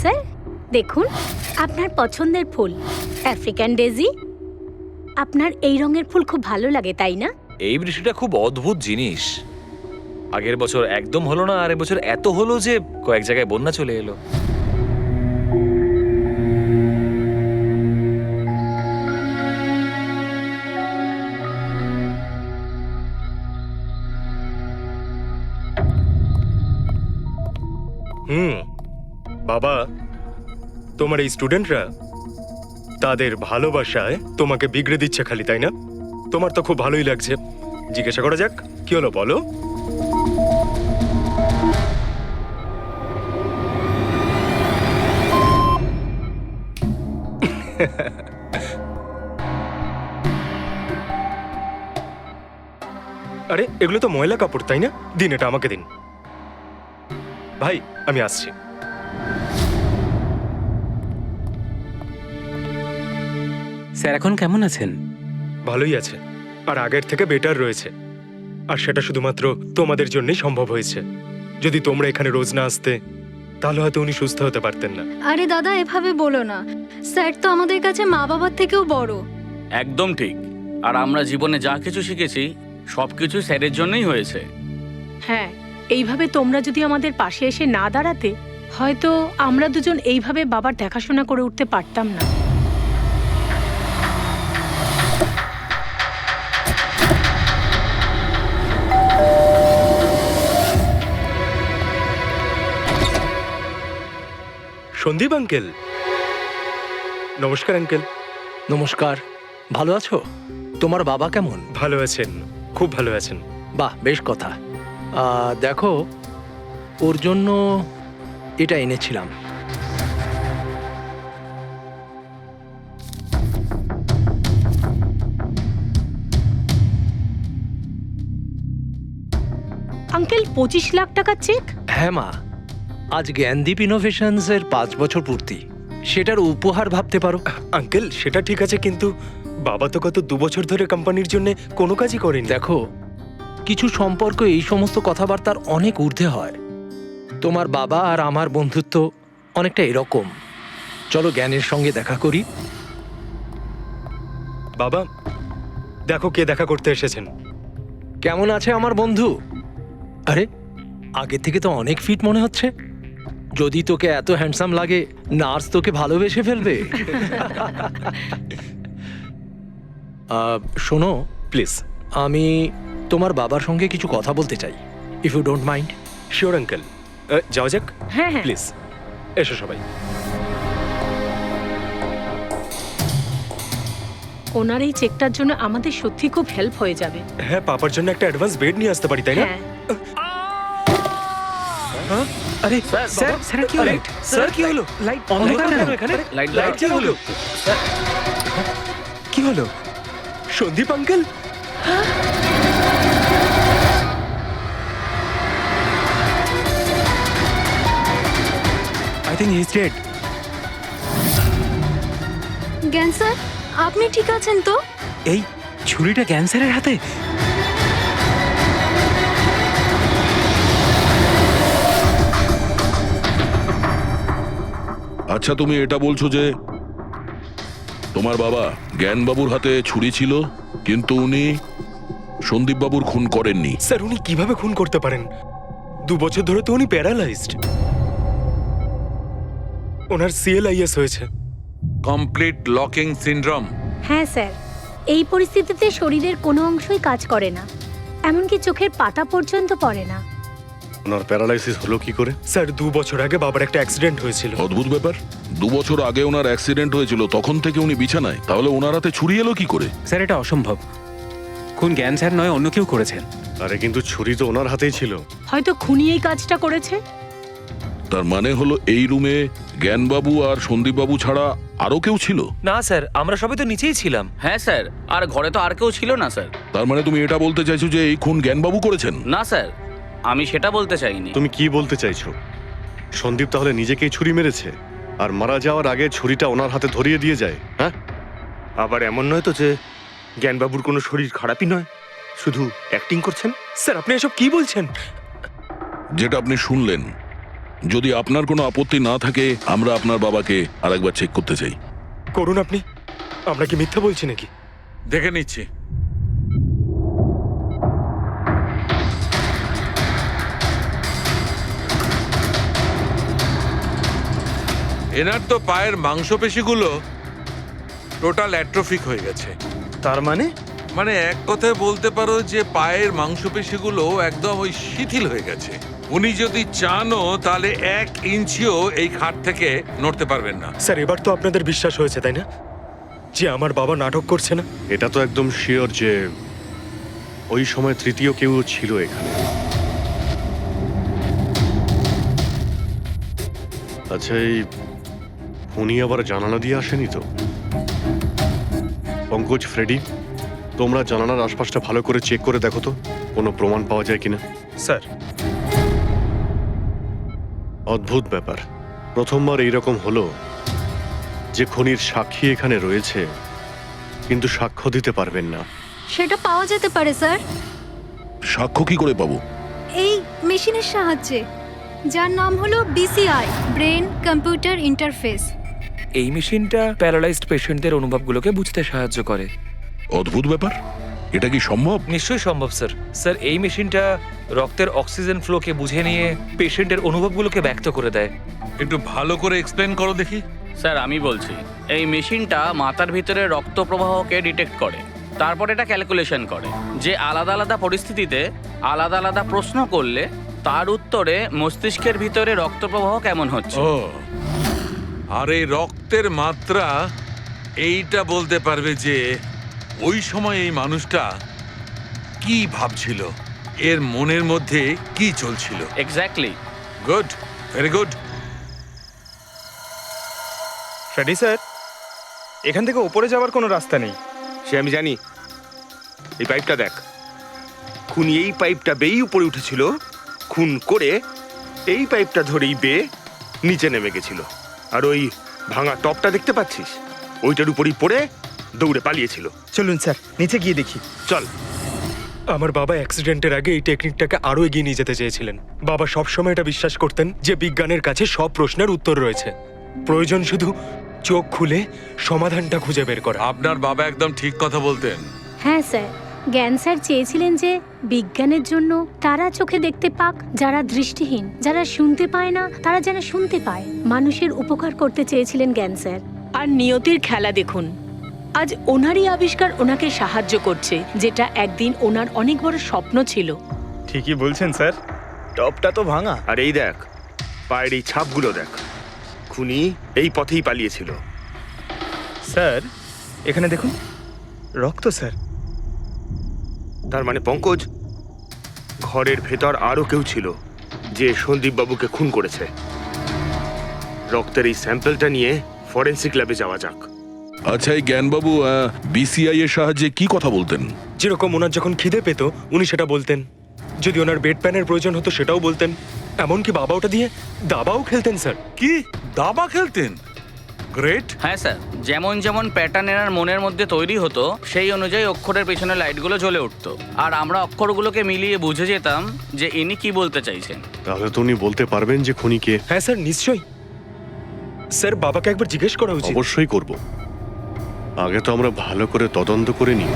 Sir দেখুন, আপনার পছন্দের ফুল আফ্রিকান ডেজি। আপনার এই রঙের ফুল খুব ভালো লাগে, তাই না? এই বৃষ্টিটা খুব অদ্ভুত জিনিস। আগের বছর একদম হলো না, আর এবছর এত হলো যে কয়েক জায়গায় বন্যা চলে এলো। বাবা, তোমার এই স্টুডেন্টরা তাদের ভালোবাসায় তোমাকে বিগড়ে দিচ্ছে খালি, তাই না? তোমার তো খুব ভালোই লাগছে। জিজ্ঞাসা করা যাক, কি হলো বলো? আরে এগুলো তো ময়লা কাপড়, তাই না? দিন, এটা আমাকে দিন। ভাই, আমি আসছি। স্যার এখন কেমন আছেন? ভালোই আছে, আর আগের থেকে বেটার রয়েছে। আর সেটা শুধুমাত্র তোমাদের জন্যই সম্ভব হয়েছে। যদি তোমরা এখানে রোজ না আসতে, তাহলে হয়তো উনি সুস্থ হতে পারতেন না। আরে দাদা, এভাবে বলো না। স্যার তো আমাদের কাছে মা বাবার থেকেও বড়। একদম ঠিক। আর আমরা জীবনে যা কিছু শিখেছি সবকিছু স্যারের জন্যই হয়েছে। হ্যাঁ, এইভাবে তোমরা যদি আমাদের পাশে এসে না দাঁড়াতে, হয়তো আমরা দুজন এইভাবে বাবার দেখাশোনা করে উঠতে পারতাম না। সন্দীপ আঙ্কেল, নমস্কার আঙ্কেল। নমস্কার। ভালো আছো? তোমার বাবা কেমন? ভালো আছেন, খুব ভালো আছেন। বাহ, বেশ কথা। দেখো, ওর জন্য এটা এনেছিলাম। আঙ্কেল, 25 লাখ টাকার চেক? হ্যাঁ মা, আজ জ্ঞানদীপ ইনোভেশনস এর 5 বছর পূর্তি। সেটার উপহার ভাবতে পারো। আঙ্কেল, সেটা ঠিক আছে, কিন্তু বাবা তো গত 2 বছর ধরে কোম্পানির জন্য কোনো কাজই করেনি। দেখো, কিছু সম্পর্ক এই সমস্ত কথাবার্তার অনেক ঊর্ধ্বে হয়। তোমার বাবা আর আমার বন্ধুত্ব অনেকটা এরকম। চলো জ্ঞানের সঙ্গে দেখা করি। বাবা, দেখো কে দেখা করতে এসেছেন। কেমন আছে আমার বন্ধু? আরে, আগে থেকে তো অনেক ফিট মনে হচ্ছে। যদি তোকে এত হ্যান্ডসাম লাগে, নার্স তোকে ভালোবেসে ফেলবে। শোনো প্লিজ। আমি তোমার বাবার সঙ্গে কিছু কথা বলতে চাই, if you don't mind. Sure uncle, যাওয়া যাক। হ্যাঁ হ্যাঁ প্লিজ এসো সবাই। ওনার এই চেকটার জন্য আমাদের সত্যি খুব হেল্প হয়ে যাবে। হ্যাঁ, পাপার জন্য একটা অ্যাডভান্স বেড নিয়ে আসতে পারি, তাই না? হ্যাঁ, আরে স্যার, স্যার কি হলো? স্যার, কি হলো? লাইট অন্ধকার কেন? কেন এখানে? লাইট কি হলো? কি হলো? Sandeep uncle, I think he is dead. Gyan sir, আপনি ঠিক আছেন তো? এই ছুরিটা ক্যান্সারের হাতে? আচ্ছা, তুমি এটা বলছো যে তোমার বাবা জ্ঞানবাবুর হাতে ছুরি ছিল, কিন্তু উনি সন্দীপবাবুর খুন করেননি? স্যার উনি কিভাবে খুন করতে পারেন? 2 বছর ধরে তো উনি প্যারালাইজড। ওনার সিএলআইএস হয়েছে। Complete locking syndrome. হ্যাঁ স্যার, এই পরিস্থিতিতে শরীরের কোনো অংশই কাজ করে না, এমনকি চোখের পাতা পর্যন্ত পড়ে না। ওনার প্যারালাইসিস হলো কি করে? স্যার 2 বছর আগে বাবার একটা অ্যাক্সিডেন্ট হয়েছিল। অদ্ভুত ব্যাপার। 2 বছর আগে ওনার অ্যাক্সিডেন্ট হয়েছিল, তখন থেকে উনি বিছানায়। তাহলে ওনার হাতে ছুরি এলো কি করে? স্যার, এটা অসম্ভব। খুন জ্ঞান স্যার নয়, অন্য কেউ করেছেন। আরে কিন্তু ছুরি তো ওনার হাতেই ছিল। হয়তো খুনি এই কাজটা করেছে। তার মানে হলো এই রুমে জ্ঞানবাবু আর সন্দীপবাবু ছাড়া আরো কেউ ছিল? না স্যার, আমরা সবাই তো নিচেই ছিলাম। হ্যাঁ স্যার, আর ঘরে তো আর কেউ ছিল না স্যার। তার মানে তুমি এটা বলতে চাইছো যে এই খুন জ্ঞানবাবু করেছেন? না স্যার, আমি সেটা বলতে চাইনি। তুমি কি বলতে চাইছো? সন্দীপ তাহলে নিজেকেই ছুরি মেরেছে, আর মারা যাওয়ার আগে ছুরিটা ওনার হাতে ধরিয়ে দিয়ে যায়? হ্যাঁ, আবার এমন নয় তো যে জ্ঞানবাবুর কোনো শরীর খারাপই নয়, শুধু অ্যাক্টিং করছেন? স্যার আপনি এসব কি বলছেন? যেটা আপনি শুনলেন যদি আপনার কোনো আপত্তি না থাকে আমরা আপনার বাবাকে আরেকবার চেক করতে চাই। করুন আপনি। আমরা কি মিথ্যা বলছি নাকি? দেখে নিচ্ছি। এনার তো পায়ের মাংসপেশিগুলো টোটাল অ্যাট্রোফিক হয়ে গেছে। তার মানে? মানে এক কথায় বলতে পারো যে পায়ের মাংসপেশিগুলো একদম ওই শিথিল হয়ে গেছে। উনি যদি চানও তাহলে 1 ইঞ্চিও এই খাট থেকে নড়তে পারবেন না। স্যার, এবার তো আপনাদের বিশ্বাস হয়েছে তাই না, যে আমার বাবা নাটক করছে না? এটা তো একদম শিওর যে ওই সময় তৃতীয় কেউ ছিল এখানে। আচ্ছা, এই উনি আবার জানালা দিয়ে আসেনি তো? পঙ্কজ, ফ্রেডি, তোমরা জানালার আশপাশটা ভালো করে চেক করে দেখো তো কোনো প্রমাণ পাওয়া যায় কিনা। স্যার, অদ্ভুত ব্যাপার, প্রথমবার এইরকম হলো যে খনির সাক্ষী এখানে রয়েছে কিন্তু সাক্ষ্য দিতে পারবেন না। সেটা পাওয়া যেতে পারে স্যার, সাক্ষ্য কি করে পাবো? এই মেশিনের সাহায্যে, যার নাম হলো BCI, ব্রেন কম্পিউটার ইন্টারফেস। এই মেশিনটা প্যারালাইজড পেশেন্টদের অনুভবগুলোকে বুঝতে সাহায্য করে। অদ্ভুত ব্যাপার, এটা কি সম্ভব? নিশ্চয়ই সম্ভব স্যার। স্যার, এই মেশিনটা রক্তের অক্সিজেন ফ্লোকে বুঝে নিয়ে পেশেন্টের অনুভবগুলোকে ব্যক্ত করে দেয়। একটু ভালো করে এক্সপ্লেন করো দেখি। স্যার আমি বলছি, এই মেশিনটা মাথার ভিতরে রক্ত প্রবাহকে ডিটেক্ট করে, তারপর এটা ক্যালকুলেশন করে যে আলাদা আলাদা পরিস্থিতিতে আলাদা আলাদা প্রশ্ন করলে তার উত্তরে মস্তিষ্কের ভিতরে রক্ত প্রবাহ কেমন হচ্ছে। ও, আর এই রক্তের মাত্রা এইটা বলতে পারবে যে ওই সময় এই মানুষটা কি ভাবছিল, এর মনের মধ্যে কি চলছিল। Exactly. Good, very good. Freddie sir, এখান থেকে উপরে যাওয়ার কোনো রাস্তা নেই। সে আমি জানি। এই পাইপটা দেখ, খুনি এই পাইপটা বেয়েই উপরে উঠেছিল, খুন করে এই পাইপটা ধরেই বেয়ে নিচে নেমে গেছিল। আর ওই ভাঙা টপটা দেখতে পাচ্ছিস, ওইটার উপরই পড়ে দৌড়ে পালিয়েছিল। চলুন স্যার, নিচে গিয়ে দেখি। চল। আমার বাবা অ্যাক্সিডেন্টের আগে এই টেকনিকটাকে আরো এগিয়ে নিয়ে যেতে চেয়েছিলেন। বাবা সবসময় এটা বিশ্বাস করতেন যে বিজ্ঞানের কাছে সব প্রশ্নের উত্তর রয়েছে, প্রয়োজন শুধু চোখ খুলে সমাধানটা খুঁজে বের করা। আপনার বাবা একদম ঠিক কথা বলতেন। হ্যাঁ স্যার, জ্ঞান স্যার চেয়েছিলেন যে বিজ্ঞানের জন্য তারা চোখে দেখতে পাক যারা দৃষ্টিহীন, যারা শুনতে পায় না তারা যেন শুনতে পায়। মানুষের উপকার করতে চেয়েছিলেন জ্ঞান স্যার। আর নিয়তির খেলা দেখুন, আজ ওনারই আবিষ্কার ওনাকে সাহায্য করছে, যেটা একদিন ওনার অনেক বড় স্বপ্ন ছিল। ঠিকই বলছেন স্যার, টপটা তো ভাঙা। আর এই দেখ, পায়ের এই ছাপগুলো দেখ, খুনি এই পথেই পালিয়েছিল। স্যার, এখানে দেখুন, রক্ত স্যার। তার মানে পঙ্কজ, ঘরের ভেতর আরো কেউ ছিল যে সন্দীপ বাবুকে খুন করেছে। রক্তের এই স্যাম্পলটা নিয়ে ফরেন্সিক ল্যাবে যাওয়া যাক। আচ্ছা, এই জ্ঞানবাবু BCI এর সাহায্যে কি কথা বলতেন? যেরকম ওনার যখন খিদে পেত উনি সেটা বলতেন, যদি ওনার বেড প্যানের প্রয়োজন হতো সেটাও বলতেন, এমনকি বাবা ওটা দিয়ে দাবাও খেলতেন স্যার। কি দাবা খেলতেন? গ্রেট। হ্যাঁ স্যার, যেমন যেমন প্যাটার্ন এনার মনের মধ্যে তৈরি হতো সেই অনুযায়ী অক্ষরের পেছনে লাইটগুলো জ্বলে উঠতো, আর আমরা অক্ষরগুলোকে মিলিয়ে বুঝে যেতাম যে ইনি কি বলতে চাইছেন। তাহলে তো উনি বলতে পারবেন যে খুনি কে। হ্যাঁ স্যার, নিশ্চয়ই। স্যার, বাবাকে একবার জিজ্ঞেস করা উচিত। অবশ্যই করব, আগে তো আমরা ভালো করে তদন্ত করে নিই।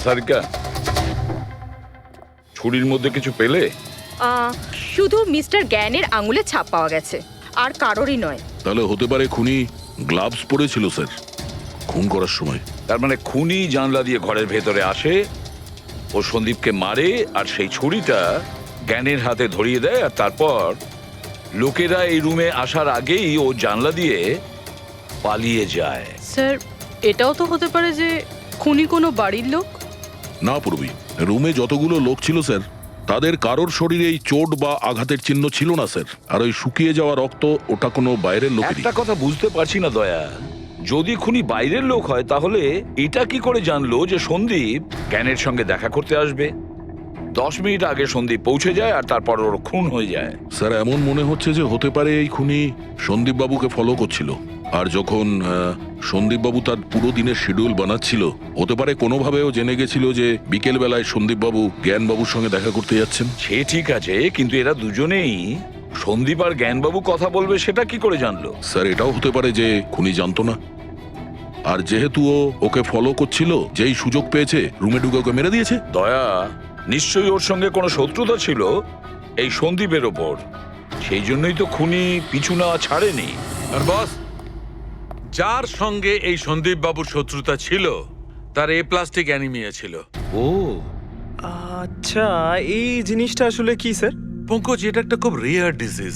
সারিকা, ছুরির মধ্যে কিছু পেলে? শুধু মিস্টার জ্ঞানের আঙুলে ছাপ পাওয়া গেছে, আর কারোরই নয়। তাহলে হতে পারে খুনি গ্লাভস পরেছিল স্যার খুন করার সময়। তার মানে খুনি জানলা দিয়ে ঘরের ভেতরে আসে, ও সন্দীপকে মারে, আর সেই ছুরিটা জ্ঞানের হাতে ধরিয়ে দেয়, আর তারপর লোকেরা এই রুমে আসার আগেই ও জানলা দিয়ে পালিয়ে যায়। স্যার, এটাও তো হতে পারে যে খুনি কোনো বাড়ির লোক। না পূর্বী, রুমে যতগুলো লোক ছিল স্যার, তাদের কারোর শরীরেই চোট বা আঘাতের চিহ্ন ছিল না স্যার। আর ওই শুকিয়ে যাওয়া রক্ত, ওটা কোনো বাইরের লোকেরই। একটা কথা বুঝতে পারছি না দয়া, যদি খুনি বাইরের লোক হয় তাহলে এটা কি করে জানলো যে সন্দীপ জ্ঞানের সঙ্গে দেখা করতে আসবে? 10 মিনিট আগে সন্দীপ পৌঁছে যায় আর তারপর ওর খুন হয়ে যায়। স্যার, এমন মনে হচ্ছে যে হতে পারে এই খুনি সন্দীপ বাবুকে ফলো করছিল, আর যখন সন্দীপবাবু তার পুরো দিনের শিডিউল বানাচ্ছিল, হতে পারে কোনোভাবেও জেনে গেছিল যে বিকেল বেলায় সন্দীপবাবু জ্ঞানবাবুর সঙ্গে দেখা করতে যাচ্ছেন। সে ঠিক আছে, কিন্তু এরা দুজনেই সন্দীপ আর জ্ঞানবাবু কথা বলবে সেটা কি করে জানলো? স্যার, এটাও হতে পারে যে খুনি জানতো না, আর যেহেতু ও ওকে ফলো করছিল, যেই সুযোগ পেয়েছে রুমে ঢুকে ওকে মেরে দিয়েছে। দয়া নিশ্চয়ই ওর সঙ্গে কোনো শত্রুতা ছিল এই সন্দীপের ওপর, সেই জন্যই তো খুনি পিছু না ছাড়েনি। আর বস, যার সঙ্গে এই সন্দীপ বাবুর শত্রুতা ছিল তার প্লাস্টিক অ্যানিমিয়া ছিল। ও আচ্ছা, এই জিনিসটা আসলে কি স্যার? পঙ্কজ, এটা একটা খুব রেয়ার ডিজিজ।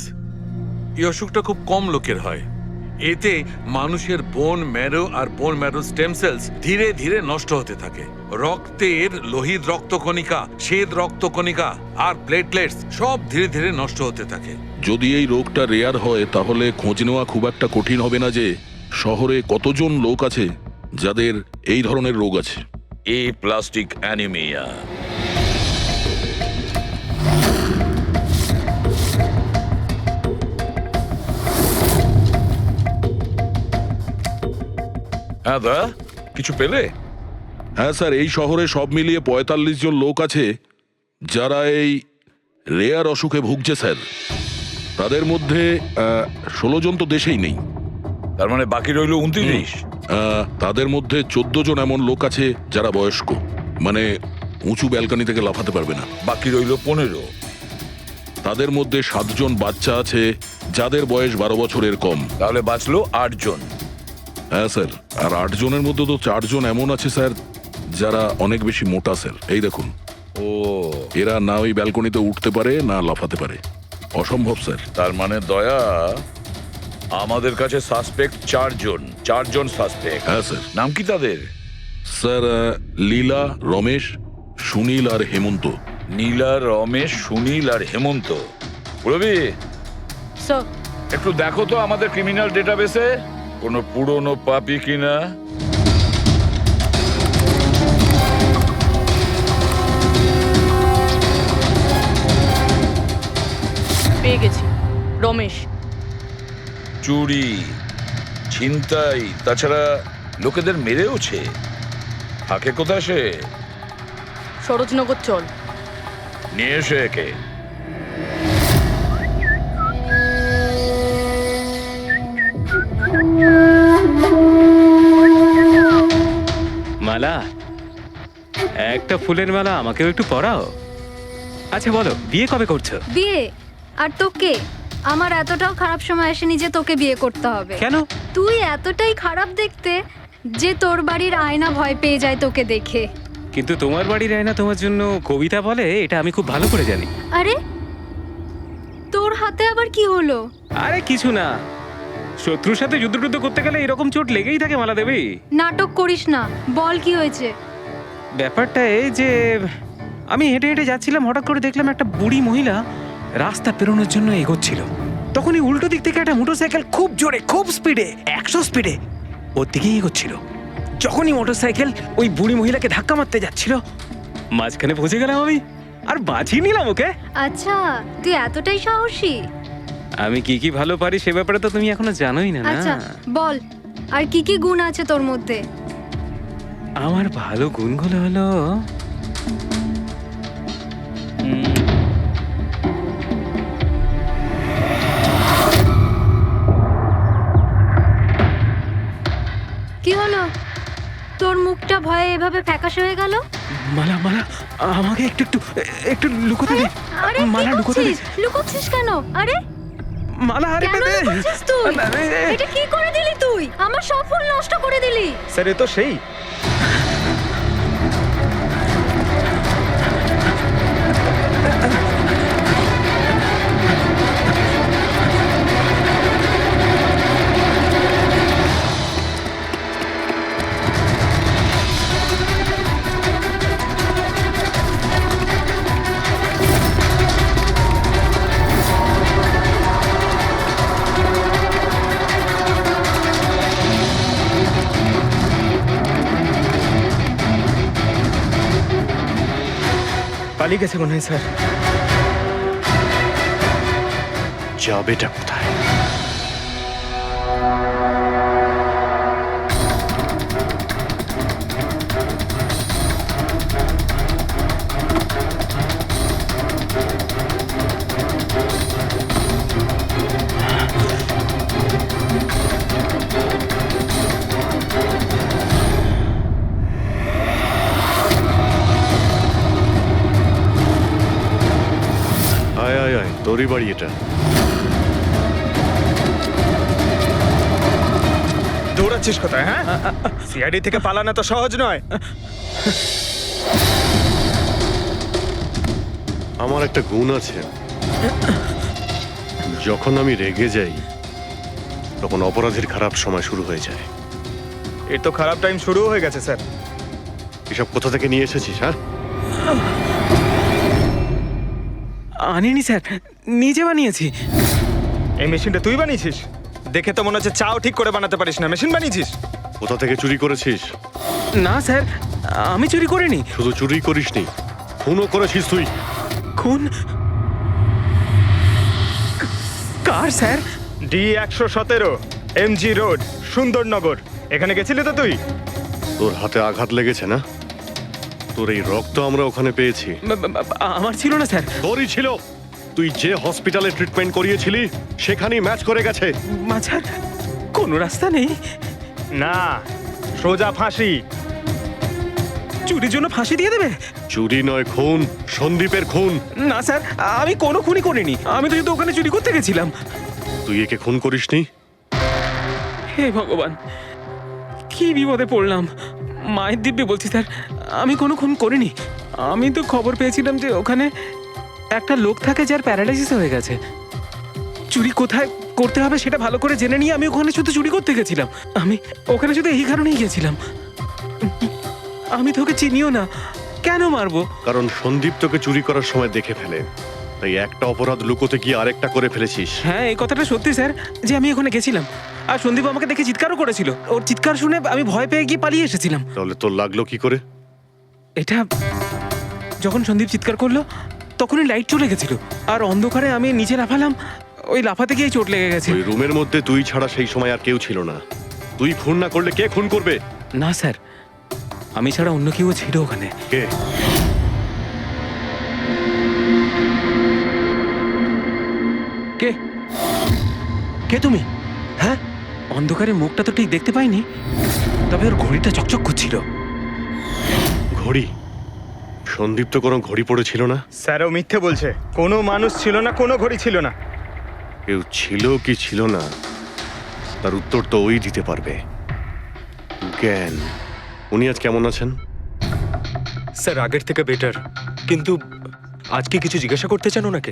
এই অসুখটা খুব কম লোকের হয়। এতে মানুষের বোন ম্যারো আর বোন ম্যারো স্টেম সেলস ধীরে ধীরে নষ্ট হতে থাকে। রক্তের লোহিত রক্তকণিকা, শ্বেত রক্তকণিকা আর প্লেটলেটস সব ধীরে ধীরে নষ্ট হতে থাকে। যদি এই রোগটা রেয়ার হয় তাহলে খোঁজ নেওয়া খুব একটা কঠিন হবে না যে শহরে কতজন লোক আছে যাদের এই ধরনের রোগ আছে। এই প্লাস্টিক অ্যানিমিয়া হ্যাঁ দা, কিছু পেলে? হ্যাঁ স্যার, এই শহরে সব মিলিয়ে ৪৫ জন লোক আছে যারা এই রেয়ার অসুখে ভুগছে স্যার। তাদের মধ্যে ১৬ জন তো দেশেই নেই। তার মানে বাকি রইল ২৯। তাদের মধ্যে ১৪ জন এমন লোক আছে যারা বয়স্ক, মানে উঁচু ব্যালকনি থেকে লাফাতে পারবে না। বাকি রইল ১৫। তাদের মধ্যে ৭ জন বাচ্চা আছে যাদের বয়স ১২ বছরের কম। তাহলে বাঁচলো ৮ জন। হ্যাঁ স্যার, আর ৮ জনের মধ্যে তো ৪ জন এমন আছে স্যার যারা অনেক বেশি মোটা স্যার। এই দেখুন, ও এরা না ওই ব্যালকনিতে উঠতে পারে না লাফাতে পারে। অসম্ভব স্যার। তার মানে দয়া, আমাদের কাছে সাসপেক্ট ৪ জন। ৪ জন সাসপেক্ট। হ্যাঁ স্যার। নাম কি তাদের? স্যার, লীলা, রমেশ, সুনীল আর হেমন্ত। নীলা, রমেশ, সুনীল আর হেমন্ত। রবি, স্যার, একটু দেখো তো আমাদের ক্রিমিনাল ডেটাবেসে কোনো পুরনো পাপি কিনা। পেয়ে গেছি, রমেশ। চুরি, ছিনতাই, তাছাড়া লোকেদের মেরেওছে। থাকে কোথায় সে? সরোজনগর চল। নিয়ে এসে একে। মালা, একটা ফুলের মালা আমাকেও একটু পরাও। আচ্ছা বলো, বিয়ে কবে করছো? বিয়ে? আর তোকে? আমার এতটাও খারাপ সময় আসেনি যে তোকে বিয়ে করতে হবে। কেন? তুই এতটাই খারাপ দেখতে যে তোর বাড়ির আয়না ভয় পেয়ে যায় তোকে দেখে। কিন্তু তোমার বাড়ির আয়না তোমার জন্য কবিতা বলে, এটা আমি খুব ভালো করে জানি। আরে তোর হাতে আবার কি হলো? আরে কিছু না, শত্রুর সাথে যুদ্ধ করতে গেলে এরকম চোট লেগেই থাকে মালা দেবী। নাটক করিস না, বল কি হয়েছে? ব্যাপারটা এই যে আমি হেঁটে হেঁটে যাচ্ছিলাম, হঠাৎ করে দেখলাম একটা বুড়ি মহিলা রাস্তা পেরোনোর জন্য এগোচ্ছিল। তখনই উল্টো দিক থেকে একটা মোটরসাইকেল খুব জোরে, খুব স্পিডে, ১০০ স্পিডে ওর দিকেই এগোচ্ছিল। যখনই মোটরসাইকেল ওই বুড়ি মহিলাকে ধাক্কা মারতে যাচ্ছিল, মাঝখানে পৌঁছে গেলাম আমি আর বাঁচিয়ে নিলাম ওকে। আচ্ছা, তুই এতটাই সাহসী? আমি কি কি ভালো পারি সে ব্যাপারে তো তুমি এখনো জানোই না। আচ্ছা বল, আর কি কি গুণ আছে তোর মধ্যে? আমার ভালো গুণগুলো হলো কি হলো? তোর মুখটা ভয়ে এভাবে ফ্যাকাশে হয়ে গেল? মালা, মালা আমাকে একটু একটু একটু লুকোতে দে। আরে মালা লুকোতে দে। লুকোচ্ছিস কেন? আরে মালা, আরে কেন লুকোচ্ছিস তুই? এটা কি করে দিলি তুই? আমার সব ফুল নষ্ট করে দিলি। স্যার, এ তো সেই। পালিয়ে গেছে মনে হয় স্যার। যাবেটা কোথায়? তোরই বাড়ি এটা? দৌড়াচ্ছিস কোথায়? হ্যাঁ, সিআইডি থেকে পালানো তো সহজ নয়। আমার একটা গুণ আছে, যখন আমি রেগে যাই তখন অপরাধীর খারাপ সময় শুরু হয়ে যায়। এর তো খারাপ টাইম শুরু হয়ে গেছে স্যার। এসব কোথা থেকে নিয়ে এসেছিস? হ্যাঁ, আনিনি স্যার, নিজে বানিয়েছি। এই মেশিনটা তুই বানিয়েছিস? দেখে তো মনে হচ্ছে চাও ঠিক করে বানাতে পারিস না, মেশিন বানিয়েছিস। কোথা থেকে চুরি করেছিস? না স্যার, আমি চুরি করিনি। শুধু চুরি করিসনি, খুনও করেছিস তুই। খুন? কার sir? D117 MG road, Sundarnagar. এখানে গেছিলি তো তুই? তোর হাতে আঘাত লেগেছে না? তোর এই রক্ত আমরা ওখানে পেয়েছি। আমার ছিল না স্যার। তোরই ছিল। তুই যে হসপিটালে ট্রিটমেন্ট করিয়েছিলি সেখানেই ম্যাচ করে গেছে। মাঝার কোনো রাস্তা নেই? না, সোজা ফাঁসি। চুরির জন্য ফাঁসি দিয়ে দেবে? চুরি নয়, খুন, সন্দীপের খুন। না স্যার, আমি কোনো খুনই করিনি। আমি তো শুধু ওখানে চুরি করতে গেছিলাম। তুই একে খুন করিসনি? হে ভগবান, কি বিপদে পড়লাম। মায়ের দিব্যে বলছি স্যার, আমি কোনো খুন করিনি। আমি তো খবর পেয়েছিলাম যে ওখানে একটা লোক থাকে যার প্যারালাইসিস হয়ে গেছে। চুরি কোথায় করতে হবে সেটা ভালো করে জেনে নিয়ে আমি ওখানে শুধু চুরি করতে গেছিলাম। আমি ওখানে শুধু এই কারণেই গেছিলাম। আমি তোকে চিনিও না, কেন মারবো? কারণ সন্দীপ তোকে চুরি করার সময় দেখে ফেলে, তাই একটা অপরাধ লুকোতে গিয়ে আরেকটা করে ফেলেছিস। হ্যাঁ, এই কথাটা সত্যি স্যার, যে আমি ওখানে গেছিলাম আর সন্দীপ আমাকে দেখে চিৎকারও করেছিল। ওর চিৎকার শুনে আমি ভয় পেয়ে গিয়ে পালিয়ে এসেছিলাম। তাহলে তোর লাগলো কি করে? এটা যখন সন্দীপ চিৎকার করলো তখনই লাইট চলে গেছিল আর অন্ধকারে আমি নিচে লাফালাম। ওই লাফাতে গিয়ে চোট লেগে গেছে। ওই রুমের মধ্যে তুই ছাড়া সেই সময় আর কেউ ছিল না। তুই খুন না করলে কে খুন করবে? না স্যার, আমি ছাড়া অন্য কেউ ছিল ওখানে। কে? কে কে তুমি? হ্যাঁ, অন্ধকারে মুখটা তো ঠিক দেখতে পাইনি, তবে ওর ঘড়িটা চকচক করছিল। ঘড়ি? সন্দীপ তো কোনো ঘড়ি পড়েছিল না। স্যারও মিথ্যে বলছে। কোনো মানুষ ছিল না, কোনো ঘড়ি ছিল না। কেউ ছিল কি ছিল না তার উত্তর তো ওই দিতে পারবে। জ্ঞান, উনি আজ কেমন আছেন? স্যার আগের থেকে বেটার, কিন্তু আজকে কিছু জিজ্ঞাসা করতে চান ওনাকে?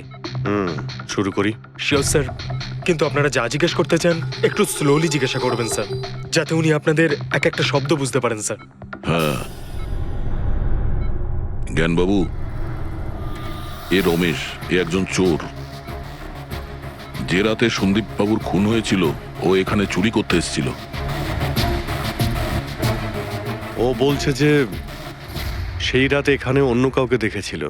শুরু করি। শিওর স্যার, কিন্তু আপনারা যা জিজ্ঞেস করতে চান একটু স্লোলি জিজ্ঞাসা করবেন স্যার, যাতে উনি আপনাদের এক একটা শব্দ বুঝতে পারেন স্যার। হ্যাঁ, জ্ঞানবাবু, এ রমেশ, এ একজন চোর। যে রাতে সন্দীপ বাবুর খুন হয়েছিল ও এখানে চুরি করতে এসেছিল। ও বলছে যে সেই রাতে এখানে অন্য কাউকে দেখেছিল।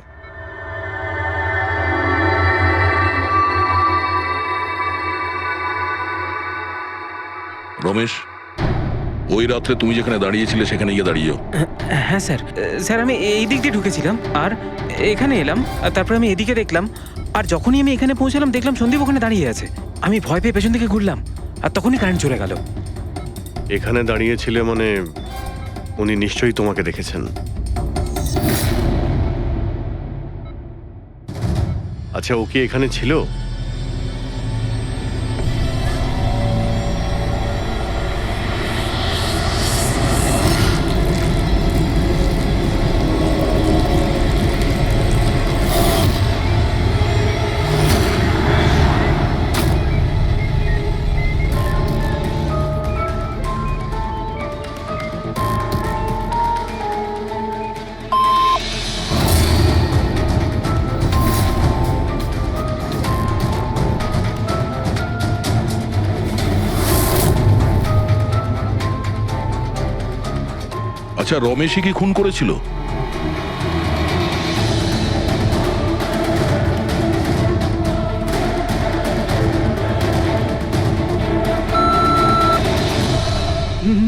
রমেশ, ওই রাত্রে তুমি যেখানে দাঁড়িয়েছিলে সেখানে গিয়ে দাঁড়িয়েও। হ্যাঁ স্যার, স্যার আমি এই দিক দিয়ে ঢুকেছিলাম আর এখানে এলাম, আর তারপরে আমি এদিকে দেখলাম, আর যখনই আমি এখানে পৌঁছালাম দেখলাম সন্দীপ ওখানে দাঁড়িয়ে আছে। আমি ভয় পেয়ে পেছন দিকে ঘুরলাম আর তখনই কারেন্ট চলে গেল। এখানে দাঁড়িয়েছিলে মানে উনি নিশ্চয়ই তোমাকে দেখেছেন। আচ্ছা, ও কি এখানে ছিল? আচ্ছা, রমেশই কি খুন করেছিল?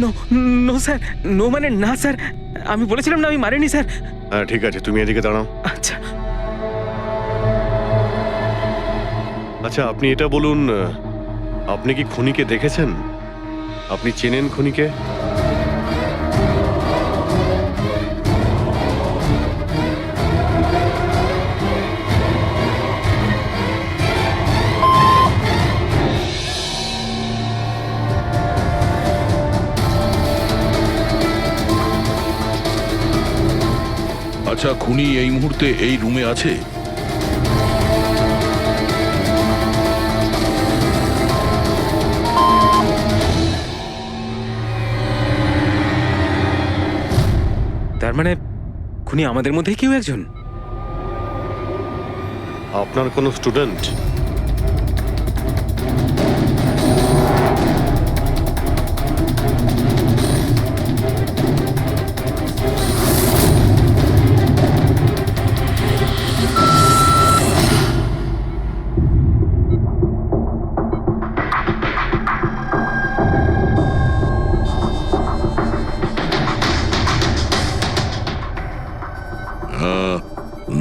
নো নো স্যার, নো মানে না স্যার, আমি বলেছিলাম না আমি মারিনি স্যার। হ্যাঁ ঠিক আছে, তুমি এদিকে দাঁড়াও। আচ্ছা আচ্ছা, আপনি এটা বলুন, আপনি কি খুনিকে দেখেছেন? আপনি চেনেন খুনিকে? আচ্ছা, খুনি এই মুহূর্তে এই রুমে আছে? তার মানে খুনি আমাদের মধ্যে কেউ একজন। আপনার কোনো স্টুডেন্ট?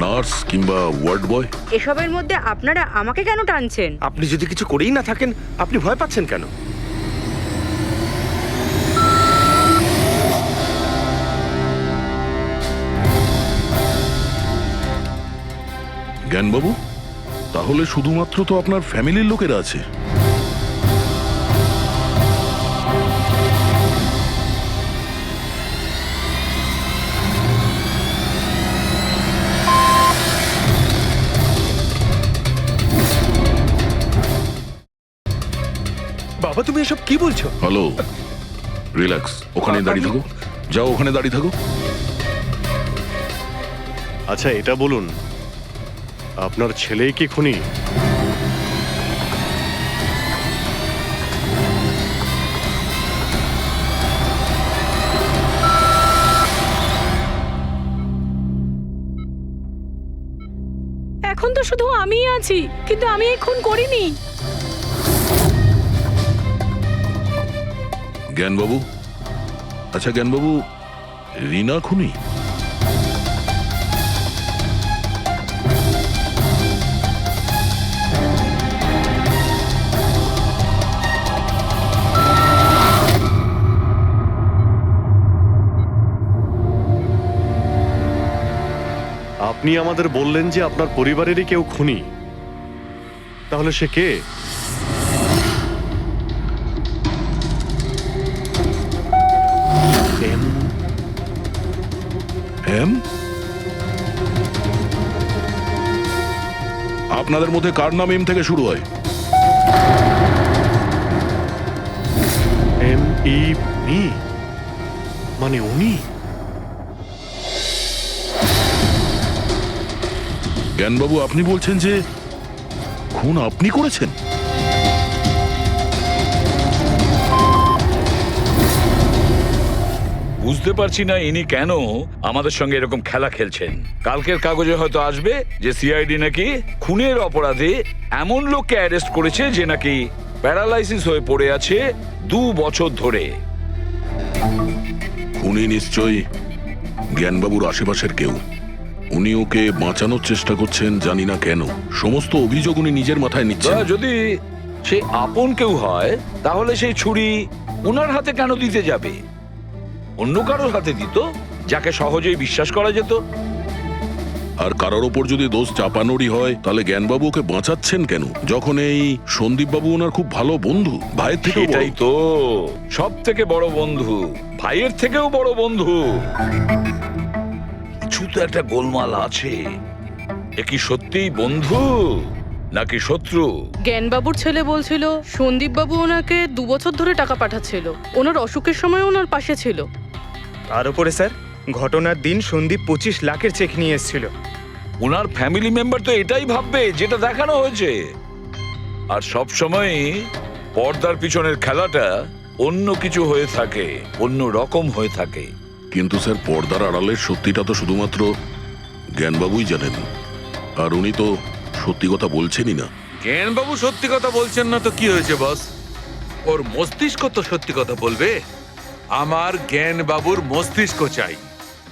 নার্স কিংবা ওয়ার্ড বয়? এসবের মধ্যে আপনারা আমাকে কেন টানছেন? আপনি যদি কিছু করেই না থাকেন, আপনি ভয় পাচ্ছেন কেন? জ্ঞানবাবু, তাহলে শুধুমাত্র তো আপনার ফ্যামিলির লোকেরা আছে। বাবা, তুমি এসব কি বলছো? হ্যালো, রিল্যাক্স, ওখানে দাঁড়িয়ে থাকো। যাও, ওখানে দাঁড়িয়ে থাকো। আচ্ছা, এটা বলুন, আপনার ছেলেই কি খুনি? এখন তো শুধু আমিই আছি, কিন্তু আমি এই খুন করিনি। জ্ঞানবাবু, আচ্ছা জ্ঞানবাবু, রিনা খুনি? আপনি আমাদের বললেন যে আপনার পরিবারেরই কেউ খুনি। তাহলে সে কে? আপনাদের মধ্যে কার নাম এম থেকে শুরু হয়? মি, মানে উনি? জ্ঞানবাবু, আপনি বলছেন যে খুন আপনি করেছেন? বুঝতে পারছি না ইনি কেন আমাদের সঙ্গে এরকম খেলা খেলছেন। কালকের কাগজে হয়তো আসবে যে সিআইডি নাকি খুনের অপরাধে এমন লোককে অ্যারেস্ট করেছে যে নাকি প্যারালাইসিস হয়ে পড়ে আছে 2 বছর ধরে। খুনি নিশ্চয়ই জ্ঞানবাবুর আশেপাশের কেউ। উনি ওকে বাঁচানোর চেষ্টা করছেন, জানি না কেন। সমস্ত অভিযোগ উনি নিজের মাথায় নিচ্ছেন। যদি সে আপন কেউ হয় তাহলে সেই ছুরি ওনার হাতে কেন দিতে যাবে? অন্য কারোর হাতে দিত, যাকে সহজেই বিশ্বাস করা যেত। আর কারোর ওপর যদি দোষ চাপানোরই হয়, তাহলে জ্ঞানবাবু ওকে বাঁচাচ্ছেন কেন, যখন এই সন্দীপ বাবু ওনার খুব ভালো বন্ধু, ভাইয়ের থেকে? এটাই তো, সব থেকে বড় বন্ধু, ভাইয়ের থেকেও বড় বন্ধু। কিছু তো একটা গোলমাল আছে। এ কি সত্যিই বন্ধু নাকি শত্রু? জ্ঞানবাবুর ছেলে বলছিল সন্দীপ বাবু ওনাকে 2 বছর ধরে টাকা পাঠাচ্ছিল, ওনার অসুখের সময় ওনার পাশে ছিল। তার উপরে স্যার, ঘটনার দিন সন্দীপ 25 লাখের চেক নিয়ে এসেছিল। ওনার ফ্যামিলি মেম্বার তো এটাই ভাববে যেটা দেখানো হয়েছে। আর সব সময় পর্দার পিছনের খেলাটা অন্য কিছু হয়ে থাকে, অন্য রকম হয়ে থাকে। কিন্তু স্যার, পর্দার আড়ালের সত্যিটা তো শুধুমাত্র জ্ঞানবাবুই জানেন, আর উনি তো সত্যি কথা বলছেনই না। জ্ঞানবাবু সত্যি কথা বলছেন না তো কি হয়েছে বস? ওর মস্তিষ্ক তো সত্যি কথা বলবে। আমার জ্ঞানবাবুর মস্তিষ্ক চাই।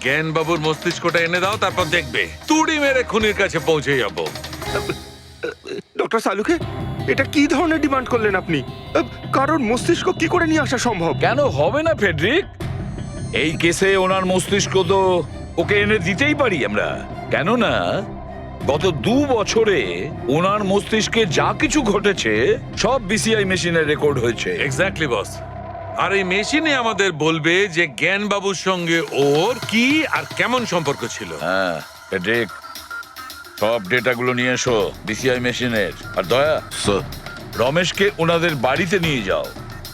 জ্ঞানবাবুর মস্তিষ্কটা এনে দাও, তারপর দেখবে তুড়ি মেরে খুনির কাছে পৌঁছে যাব। ডক্টর সালুকে, এটা কি ধরনের ডিমান্ড করলেন আপনি? কারণ মস্তিষ্ক কি করে নিয়ে আসা সম্ভব? কেন হবে না ফেডরিক? এই কেসে ওনার মস্তিষ্ক তো ওকে এনে দিতেই পারি আমরা। কেননা গত 2 বছরে ওনার মস্তিষ্কে যা কিছু ঘটেছে সব বিসিআই মেশিনে রেকর্ড হয়েছে। এক্স্যাক্টলি বস। আর এই মেশিনে আমাদের বলবে যে জ্ঞান বাবুর সঙ্গে ওর কি আর কেমন সম্পর্ক ছিল। হ্যাঁ পেড্রিক, সব ডেটাগুলো নিয়ে এসো বিসিআই মেশিনের। আর দয়া, রমেশকে ওনাদের বাড়িতে নিয়ে যাও,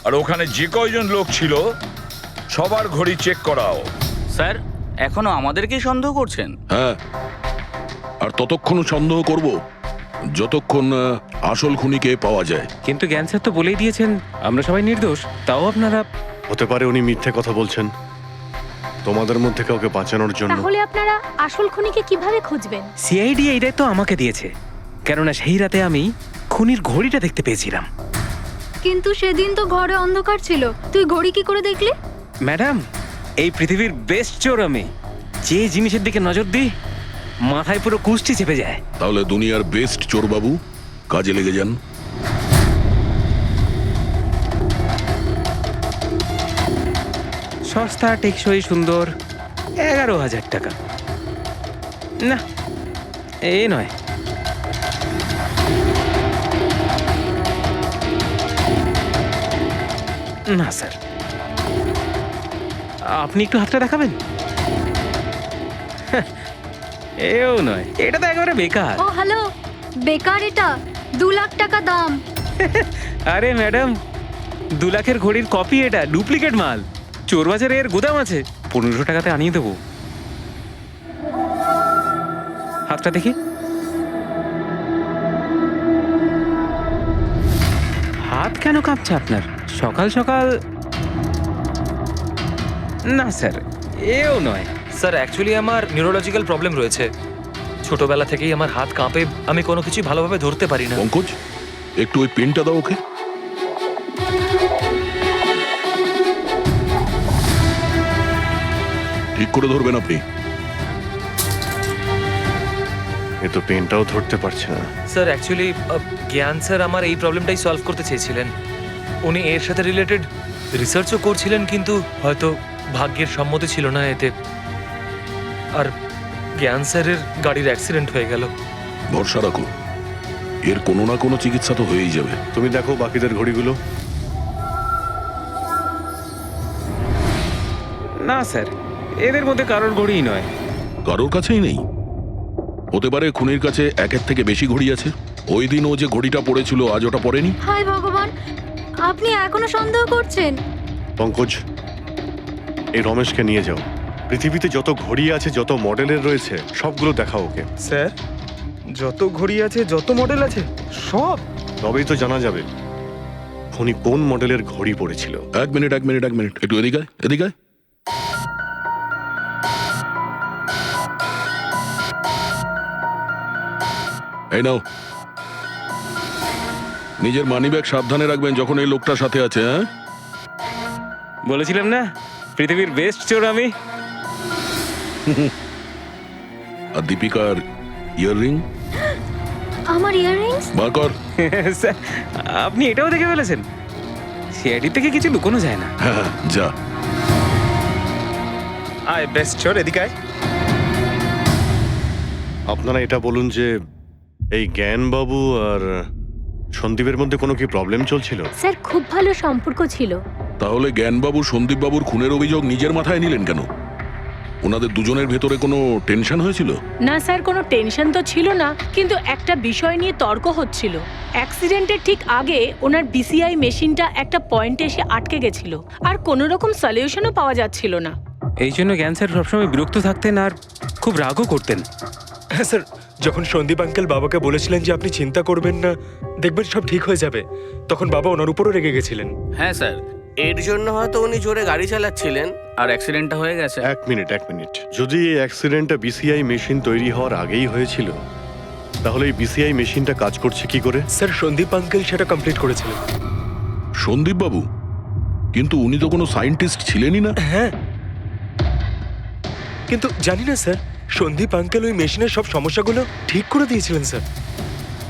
আর ওখানে যে কয়জন লোক ছিল সবার ঘড়ি চেক করাও। স্যার, এখনো আমাদেরকেই সন্দেহ করছেন? হ্যাঁ, আর ততক্ষণ সন্দেহ করব যতক্ষণ না আসল খুনিকে পাওয়া যায়। কিন্তু জ্ঞান স্যার তো বলেই দিয়েছেন আমরা সবাই নির্দোষ, তাও আপনারা। হতে পারে উনি মিথ্যে কথা বলছেন তোমাদের মধ্যে কাউকে বাঁচানোর জন্য। তাহলে আপনারা আসল খুনিকে কিভাবে খুঁজবেন? সিআইডি এই দায়িত্ব আমাকে দিয়েছে, কেননা সেই রাতে আমি খুনির ঘড়িটা দেখতে পেয়েছিলাম। কিন্তু সেদিন তো ঘরে অন্ধকার ছিল, তুই ঘড়ি কি করে দেখলি? ম্যাডাম, এই পৃথিবীর বেস্ট চোর আমি। যে জিনিসের দিকে নজর দিই মাথায় পুরো কুষ্টি চেপে যায়। তাহলে দুনিয়ার বেস্ট চোর বাবু, কাজে লেগে যান। সস্তা, টেকসই, সুন্দর, 11,000 টাকা। না, এ নয়। না স্যার, আপনি একটু হাতটা দেখাবেন? এও নয়, এটা তো একেবারে বেকার। ও হ্যালো, বেকার এটা, 2 লাখ টাকা দাম। আরে ম্যাডাম, 2 লাখের ঘড়ির কপি, এটা ডুপ্লিকেট মাল। চোর বাজারে এর গুদাম আছে, 1500 টাকাতে আনিয়ে দেবো। হাতটা দেখি। হাত কেন কাঁপছে আপনার সকাল সকাল? না স্যার, এও নয়। স্যার, অ্যাকচুয়ালি আমার নিউরোলজিক্যাল প্রবলেম রয়েছে। ছোটবেলা থেকেই আমার হাত কাঁপে, আমি কোনো কিছু ভালোভাবে ধরতে পারি না। পঙ্কজ, একটু ওই পেনটা দাও ওকে। ঠিক করে ধরবেন আপনি। এ তো পেনটাও ধরতে পারছে না। স্যার, অ্যাকচুয়ালি জ্ঞান স্যার আমার এই প্রবলেমটাই সলভ করতে চেয়েছিলেন। উনি এর সাথে রিলেটেড রিসার্চও করছিলেন, কিন্তু হয়তো ভাগ্যের সম্মতি ছিল না এতে, আর জ্ঞান স্যারের গাড়ির অ্যাক্সিডেন্ট হয়ে গেল। ভরসা রাখো, এর কোনো না কোনো চিকিৎসা তো হয়েই যাবে। তুমি দেখো বাকিদের ঘড়িগুলো। না স্যার, এদের মধ্যে কারোর ঘড়িই নয়। কারোর কাছেই নেই? হতে পারে খুনির কাছে একের থেকে বেশি ঘড়ি আছে। ওই দিন ও যে ঘড়িটা পড়েছিল আজ ওটা পড়েনি। হায় ভগবান, আপনি এখনো সন্দেহ করছেন? পঙ্কজ, এই রমেশকে নিয়ে যাও। পৃথিবীতে যত ঘড়ি আছে, যত মডেলের রয়েছে, সবগুলো দেখাও ওকে। স্যার, যত ঘড়ি আছে, যত মডেল আছে, সব? তবেই তো জানা যাবে খুনি কোন মডেলের ঘড়ি পড়েছিল। এক মিনিট, একটু এদিকে আয়, এদিকে আয়। এই নাও, নিজের মানিব্যাগ সাবধানে রাখবেন যখন এই লোকটার সাথে আছে। হ্যাঁ, বলেছিলাম না পৃথিবীর বেস্ট চোর আমি। আর দীপিকার ইয়াররিং আমার ইয়াররিংস? বার কর। স্যার, আপনি এটাও দেখে ফেলেছেন? সিআইডি থেকে কিছু লুকোনো যায় না। হ্যাঁ, যা। আয় বেস্ট চোর, এদিকে আয়। আপনারা এটা বলুন যে এই জ্ঞানবাবু আর সন্দীপের মধ্যে কোনো কি প্রবলেম চলছিল? স্যার, খুব ভালো সম্পর্ক ছিল। তাহলে জ্ঞানবাবু সন্দীপবাবুর খুনের অভিযোগ নিজের মাথায় নিলেন কেন? ওনাদের দুজনের ভেতরে কোনো টেনশন হয়েছিল? না স্যার, কোনো টেনশন তো ছিল না, কিন্তু একটা বিষয় নিয়ে তর্ক হচ্ছিল। অ্যাক্সিডেন্টের ঠিক আগে ওনার বিসিআই মেশিনটা একটা পয়েন্টে এসে আটকে গেছিল, আর কোনো রকম সলিউশনও পাওয়া যাচ্ছিল না। এই জন্য জ্ঞান স্যার সবসময় বিরক্ত থাকতেন আর খুব রাগও করতেন। হ্যাঁ স্যার, যখন সন্দীপ আঙ্কেল বাবাকে বলেছিলেন যে আপনি চিন্তা করবেন না, দেখবেন সব ঠিক হয়ে যাবে, তখন বাবা ওনার উপরও রেগে গেছিলেন। হ্যাঁ স্যার, এর জন্য হয়তো উনি জোরে গাড়ি চালাচ্ছিলেন আর অ্যাক্সিডেন্টটা হয়ে গেছে। এক মিনিট। যদি এই অ্যাক্সিডেন্টটা বিসিআই মেশিন তৈরি হওয়ার আগেই হয়েছিল, তাহলে এই বিসিআই মেশিনটা কাজ করছে কি করে? স্যার, সন্দীপ আঙ্কেল সেটা কমপ্লিট করেছিলেন। সন্দীপ বাবু? কিন্তু উনি তো কোনো সায়েন্টিস্ট ছিলেনই না। হ্যাঁ, কিন্তু জানি না স্যার, সন্দীপ আঙ্কেল ওই মেশিনের সব সমস্যাগুলো ঠিক করে দিয়েছিলেন স্যার।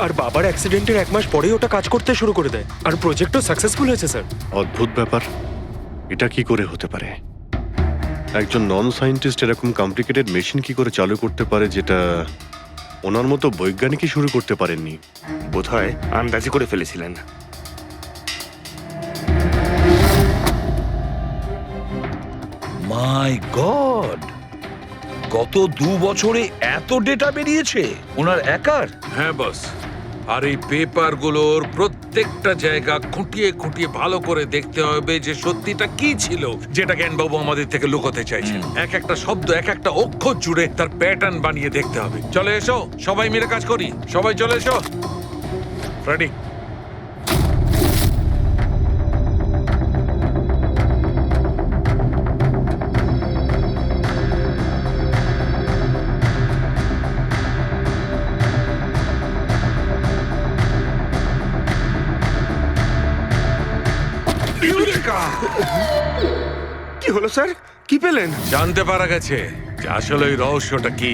আর বাবার অ্যাক্সিডেন্টের 1 মাস পরেই ওটা কাজ করতে শুরু করে দেয়, আর প্রজেক্টও সাকসেসফুল হয়েছে স্যার। অদ্ভুত ব্যাপার, এটা কি করে হতে পারে? একজন নন সায়েন্টিস্ট এরকম কমপ্লিকেটেড মেশিন কি করে চালু করতে পারে, যেটা ওনার মতো বৈজ্ঞানিকই শুরু করতে পারেননি? বোধহয় আন্দাজি করে ফেলেছিলেন। মাই গড, গত 2 বছরে এত ডেটা বেরিয়েছে ওনার একার? হ্যাঁ বস, আর এই পেপারগুলোর প্রত্যেকটা জায়গা খুঁটিয়ে খুঁটিয়ে ভালো করে দেখতে হবে যে সত্যিটা কি ছিল যেটা জ্ঞানবাবু আমাদের থেকে লুকোতে চাইছেন। এক একটা শব্দ, এক একটা অক্ষর জুড়ে তার প্যাটার্ন বানিয়ে দেখতে হবে। চলে এসো, সবাই মিলে কাজ করি। সবাই চলে এসো। ফ্রেডি, কি হলো স্যার? কি পেলেন? জানতে পারা গেছে যে আসলে ওই রহস্যটা কি,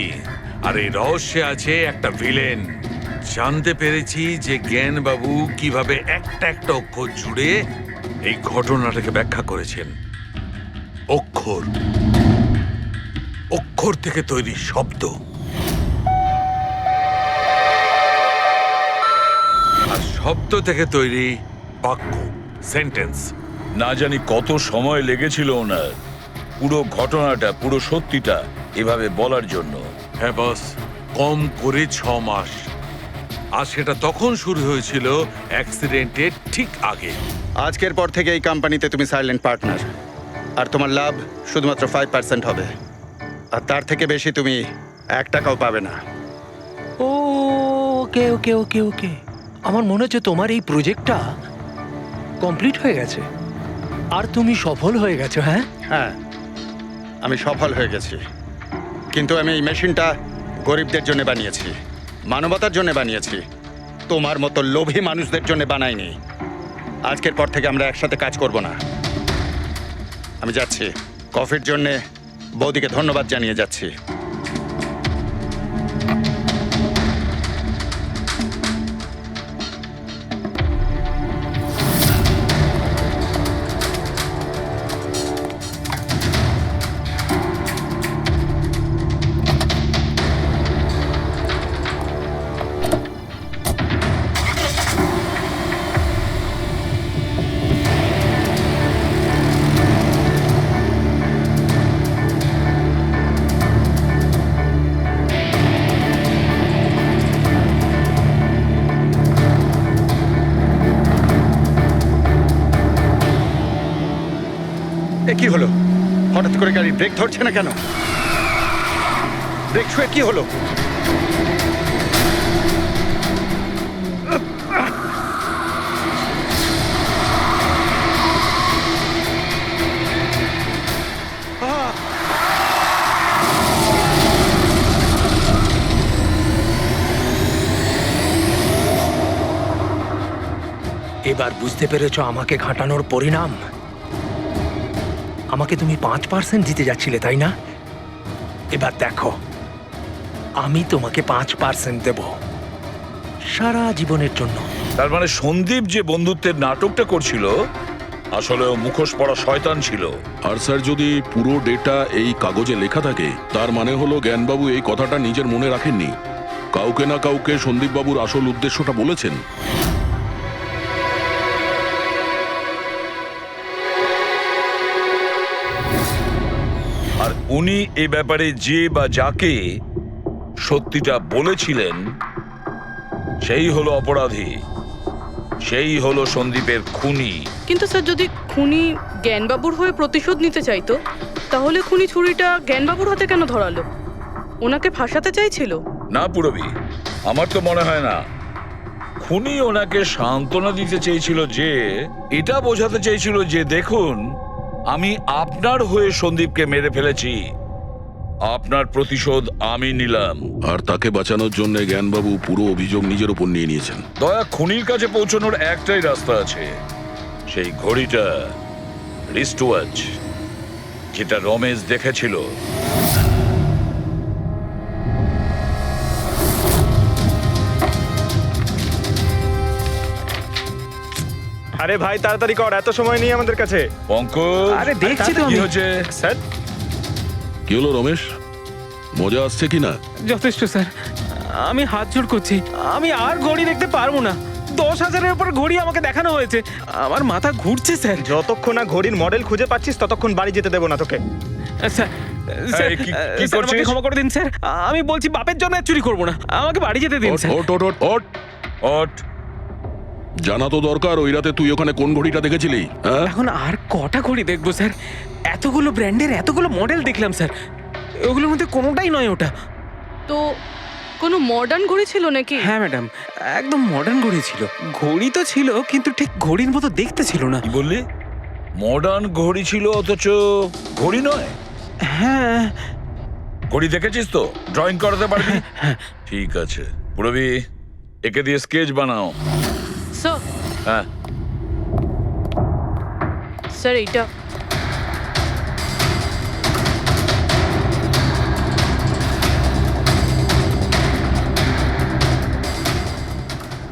আর এই রহস্যে আছে একটা ভিলেন। জানতে পেরেছি যে জ্ঞানবাবু কিভাবে একটা একটা অক্ষর জুড়ে এই ঘটনাটাকে ব্যাখ্যা করেছেন। অক্ষর, অক্ষর থেকে তৈরি শব্দ, আর শব্দ থেকে তৈরি বাক্য, সেন্টেন্স। না জানি কত সময় লেগেছিল ওনার পুরো ঘটনাটা, পুরো সত্যিটা এভাবে বলার জন্য। হ্যাঁ বস, কম করে 6 মাস। আর সেটা তখন শুরু হয়েছিল অ্যাক্সিডেন্টের ঠিক আগে। আজকের পর থেকে এই কোম্পানিতে তুমি সাইলেন্ট পার্টনার, আর তোমার লাভ শুধুমাত্র 5% হবে, আর তার থেকে বেশি তুমি 1 টাকাও পাবে না। ও ওকে ওকে ওকে ওকে, আমার মনে হচ্ছে তোমার এই প্রজেক্টটা কমপ্লিট হয়ে গেছে আর তুমি সফল হয়ে গেছো। হ্যাঁ হ্যাঁ, আমি সফল হয়ে গেছি, কিন্তু আমি এই মেশিনটা গরিবদের জন্য বানিয়েছি, মানবতার জন্য বানিয়েছি, তোমার মতো লোভী মানুষদের জন্য বানাইনি। আজকের পর থেকে আমরা একসাথে কাজ করব না। আমি যাচ্ছি, কফির জন্যে বৌদিকে ধন্যবাদ জানিয়ে যাচ্ছি। কি হলো? হঠাৎ করে গাড়ি ব্রেক ধরছে না কেন? ব্রেক ছুঁয়ে কি হলো? এবার বুঝতে পেরেছো আমাকে ঘাটানোর পরিণাম? আমাকে তুমি 5% দিতে যাচ্ছিলে, তাই না? এবার দেখো, আমি তোমাকে 5% দেব সারা জীবনের জন্য। তার মানে সন্দীপ যে বন্ধুত্বের নাটকটা করছিল আসলে ও মুখোশ পড়া শয়তান ছিল। আর স্যার, যদি পুরো ডেটা এই কাগজে লেখা থাকে তার মানে হলো জ্ঞানবাবু এই কথাটা নিজের মনে রাখেননি, কাউকে না কাউকে সন্দীপবাবুর আসল উদ্দেশ্যটা বলেছেন। আর উনি এই ব্যাপারে যে বা যাকে সত্যিটা বলেছিলেন সেই হলো অপরাধী, সেই হলো সন্দীপের খুনি। কিন্তু স্যার, যদি খুনি জ্ঞানবাবুর হয়ে প্রতিশোধ নিতে চাইতো, তাহলে খুনি ছুরিটা জ্ঞানবাবুর হাতে কেন ধরালো? ওনাকে ফাঁসাতে চাইছিল? না পুরবি, আমার তো মনে হয় না। খুনি ওনাকে সান্ত্বনা দিতে চেয়েছিল, যে এটা বোঝাতে চেয়েছিল যে দেখুন, আমি আপনার হয়ে সন্দীপকে মেরে ফেলেছি, আপনার প্রতিশোধ আমি নিলাম। আর তাকে বাঁচানোর জন্য জ্ঞানবাবু পুরো অভিযোগ নিজের উপর নিয়ে নিয়েছেন। দয়া, খুনির কাছে পৌঁছানোর একটাই রাস্তা আছে, সেই ঘড়িটা, রিস্ট ওয়াচ, যেটা রমেশ দেখেছিল। আরে ভাই তাড়াতাড়ি কর, এত সময় নেই আমাদের কাছে। পঙ্কজ, আরে দেখছি তো কি আমি। হচ্ছে স্যার? কি হলো রমেশ, মজা আসছে কি না? যথেষ্ট স্যার, আমি হাত জোড় করছি, আমি আর ঘড়ি দেখতে পারবো না। 10,000-এর উপর ঘড়ি আমাকে দেখানো হয়েছে, আমার মাথা ঘুরছে স্যার। যতক্ষণ না ঘড়ির মডেল খুঁজে পাচ্ছিস ততক্ষণ বাড়ি যেতে দেবো না তোকে। স্যার স্যার, এই, কি স্যার, আমাকে করছিস? ক্ষমা করে দিন স্যার। আমি বলছি বাপের জন্য আর চুরি করবো না, আমাকে বাড়ি যেতে দিন স্যার। ওট ওট ওট ওট ওট জানা তো দরকার ওই রাতে তুই ওখানে কোন ঘড়িটা দেখেছিলি, হ্যাঁ? এখন আর কটা ঘড়ি দেখবো স্যার? এতগুলো ব্র্যান্ডের এতগুলো মডেল দেখলাম স্যার, ওগুলোর মধ্যে কোনোটাই নয় ওটা। তো কোনো মডার্ন ঘড়ি ছিল নাকি? হ্যাঁ ম্যাডাম, একদম মডার্ন ঘড়ি ছিল। ঘড়ি তো ছিল কিন্তু ঠিক ঘড়ির মতো দেখতে ছিল না। কি বললি? মডার্ন ঘড়ি ছিল অথচ ঘড়ি নয়? হ্যাঁ। ঘড়ি দেখেছিস তো? ড্রয়িং করাতে পারবি? ঠিক আছে পুরবি, একে দিয়ে স্কেচ বানাও। স্যার, হ্যাঁ স্যার এইটা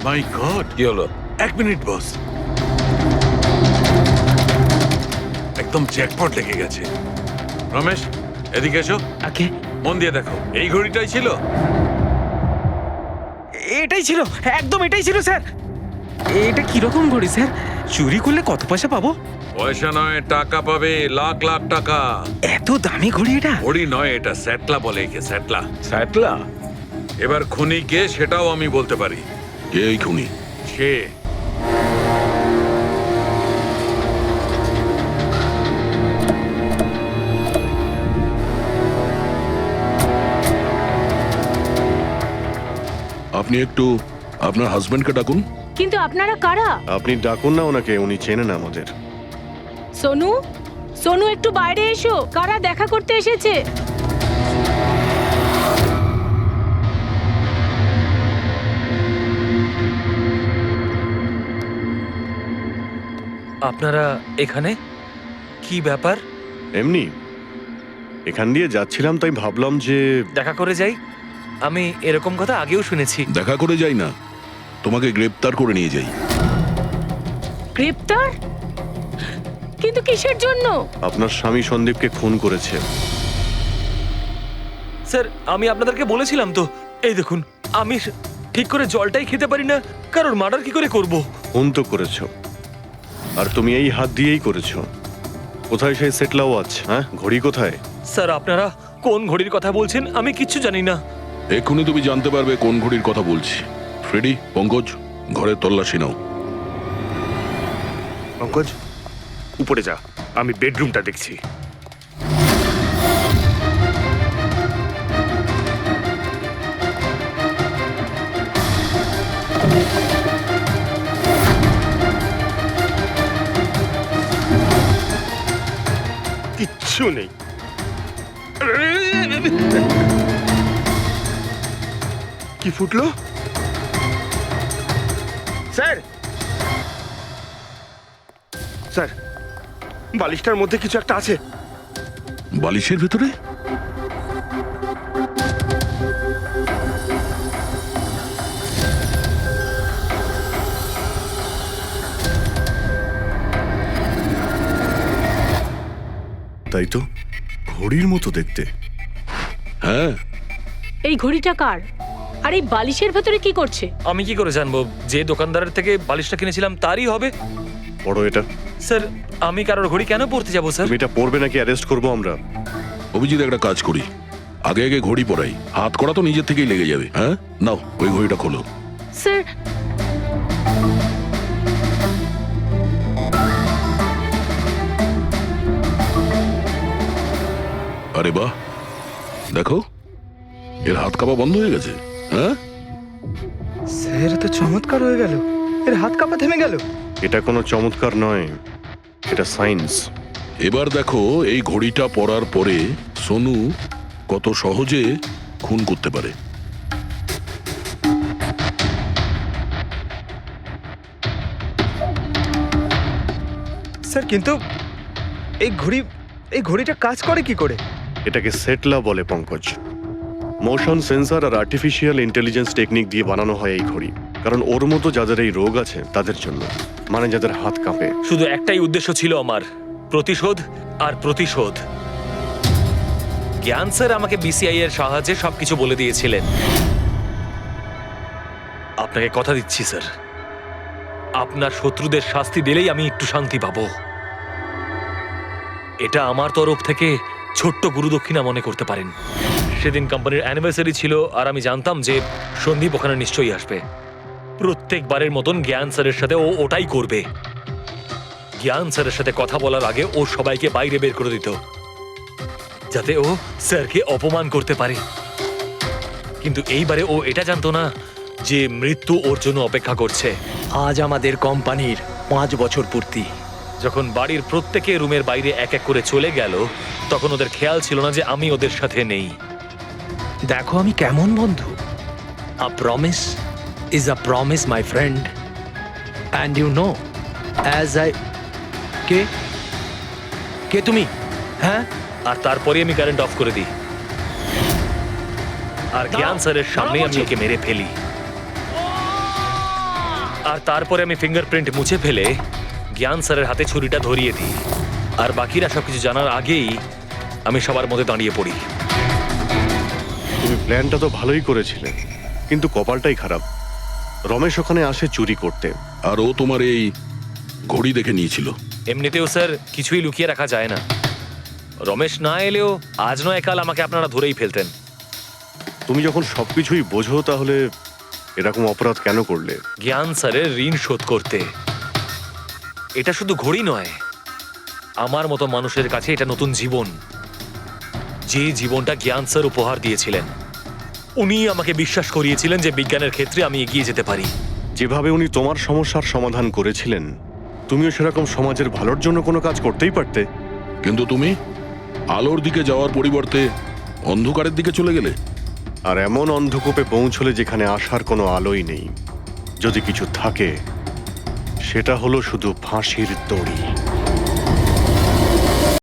মাই গড, কি হলো? 1 মিনিট বস, একদম জ্যাকপট লেগে গেছে। রমেশ, এদিকে এসো। ওকে, মন দিয়ে দেখো, এই ঘড়িটাই ছিল। এটাই ছিল, একদম এটাই ছিল স্যার। এটা কিরকম ঘড়ি স্যার? চুরি করলে কত পয়সা পাবো? পয়সা নয়, টাকা পাবে, লাখ লাখ টাকা। এত দামি ঘড়ি এটা? ঘড়ি নয়, এটা স্যাটলা বলে একে, স্যাটলা। স্যাটলা? এবার খুনি কে সেটাও আমি বলতে পারি। কে এই খুনি? সে আপনি একটু আপনার হাজবেন্ডকে ডাকুন। কিন্তু আপনারা কারা? আপনি ডাকুন না ওনাকে, উনি চেনেন আমাদের। সোনু, সোনু একটু বাইরে এসো, কারা দেখা করতে এসেছে? আপনারা এখানে কি ব্যাপার? এমনি এখান দিয়ে যাচ্ছিলাম, তাই ভাবলাম যে দেখা করে যাই। আমি এরকম কথা আগেও শুনেছি। দেখা করে যাই না, তোমাকে গ্রেপ্তার করে নিয়ে যাই। গ্রেপ্তার? কিন্তু কিসের জন্য? আপনার স্বামী সন্দীপকে খুন করেছে। স্যার, আমি আপনাদেরকে বলেছিলাম তো, এই দেখুন, আমি ঠিক করে জলটাই খেতে পারি না, কারোর মার্ডার কি করে করব? খুন তো করেছো, আর তুমি এই হাত দিয়েই করেছো। কোথায় সেই সেটলা ওয়াচ? হ্যাঁ, ঘড়ি কোথায়? স্যার, আপনারা কোন ঘড়ির কথা বলছেন আমি কিচ্ছু জানি না। এক্ষুনি তুমি জানতে পারবে কোন ঘড়ির কথা বলছি। ফ্রেডি, পঙ্কজ, ঘরের তল্লাশি নাও। পঙ্কজ, উপরে যা, আমি বেডরুমটা দেখছি। কিচ্ছু নেই। কি ফুটলো? স্যার, স্যার, বালিশটার মধ্যে কিছু একটা আছে। বালিশের ভেতরে? তাই তো, ঘড়ির মতো দেখতে। হ্যাঁ। এই ঘড়িটা কার? আর এই বালিশের ভেতরে কি করছে? আমি কি করে জানবো? যে দোকানদারের থেকে বালিশটা কিনেছিলাম তারই হবে। পড়ো এটা। স্যার, আমি কারোর ঘড়ি কেন পড়তে যাবো স্যার? তুমি এটা পড়বে নাকি অ্যারেস্ট করবো আমরা? অভিজিৎ, একটা কাজ করি, আগে আগে ঘড়ি পরাই, হাত করা তো নিজের থেকেই লেগে যাবে। হ্যাঁ, নাও ওই ঘড়িটা খোলো। স্যার, আরে বাহ, দেখো এর হাত কাঁপা বন্ধ হয়ে গেছে। হ্যাঁ স্যার, তো চমৎকার হয়ে গেল, এর হাত কাঁপা থেমে গেল। এটা কোনো চমৎকার নয়, এটা সায়েন্স। এবার দেখো এই ঘড়িটা পরার পরে সোনু কত সহজে খুন করতে পারে। স্যার, কিন্তু এই ঘড়িটা কাজ করে কি করে? এটাকে সেটলা বলে পঙ্কজ। মোশন সেন্সর আর আর্টিফিশিয়াল ইন্টেলিজেন্স টেকনিক দিয়ে বানানো হয় এই ঘড়ি, কারণ ওর মতো যাদের এই রোগ আছে তাদের জন্য, মানে যাদের হাত কাঁপে। শুধু একটাই উদ্দেশ্য ছিল আমার, প্রতিশোধ আর প্রতিশোধ। জ্ঞান স্যার আমাকে বিসিআই এর সাহায্যে সবকিছু বলে দিয়েছিলেন। আপনাকে কথা দিচ্ছি স্যার, আপনার শত্রুদের শাস্তি দিলেই আমি একটু শান্তি পাবো। এটা আমার তরফ থেকে ছোট্ট গুরুদক্ষিণা মনে করতে পারেন। সেদিন কোম্পানির অ্যানিভার্সারি ছিল আর আমি জানতাম যে সন্দীপ ওখানে নিশ্চয়ই আসবে। প্রত্যেকবারের মতন জ্ঞান স্যারের সাথে ও ওটাই করবে। জ্ঞান স্যারের সাথে কথা বলার আগে ও সবাইকে বাইরে বের করে দিত, যাতে ও স্যারকে অপমান করতে পারে। কিন্তু এইবারে ও এটা জানতো না যে মৃত্যু ওর জন্য অপেক্ষা করছে। আজ আমাদের কোম্পানির 5 বছর পূর্তি। যখন বাড়ির প্রত্যেকে রুমের বাইরে এক এক করে চলে গেল, তখন ওদের খেয়াল ছিল না যে আমি ওদের সাথে নেই। দেখো আমি কেমন বন্ধু। A promise is a promise my friend, and you know as I কে কে তুমি? হ্যাঁ, আর তারপরে আমি কারেন্ট অফ করে দিই আর জ্ঞান স্যারের সামনে আমি ওকে মেরে ফেলি। আর তারপরে আমি ফিঙ্গারপ্রিন্ট মুছে ফেলে জ্ঞান স্যারের হাতে ছুরিটা ধরিয়ে দিই। আর বাকিরা সবকিছু জানার আগেই আমি সবার মধ্যে দাঁড়িয়ে পড়ি। তুমি প্ল্যানটা তো ভালোই করেছিলে, কিন্তু কপালটাই খারাপ। রমেশ ওখানে আসে চুরি করতে, আর ও তোমার এই ঘড়ি দেখে নিয়েছিল। এমনিতেও স্যার কিছুই লুকিয়ে রাখা যায় না। রমেশ না এলেও আজ নয় কাল আমাকে আপনারা ধরেই ফেলতেন। তুমি যখন সবকিছুই বোঝো তাহলে এরকম অপরাধ কেন করলে? জ্ঞান স্যারের ঋণ শোধ করতে। এটা শুধু ঘড়ি নয়, আমার মতো মানুষের কাছে এটা নতুন জীবন, যে জীবনটা জ্ঞান স্যার উপহার দিয়েছিলেন। উনি আমাকে বিশ্বাস করিয়েছিলেন যে বিজ্ঞানের ক্ষেত্রে আমি এগিয়ে যেতে পারি। যেভাবে উনি তোমার সমস্যার সমাধান করেছিলেন, তুমিও সেরকম সমাজের ভালোর জন্য কোনো কাজ করতেই পারতে। কিন্তু তুমি আলোর দিকে যাওয়ার পরিবর্তে অন্ধকারের দিকে চলে গেলে। আর এমন অন্ধকূপে পৌঁছলে যেখানে আসার কোনো আলোই নেই। যদি কিছু থাকে, সেটা হলো শুধু ফাঁসির দড়ি।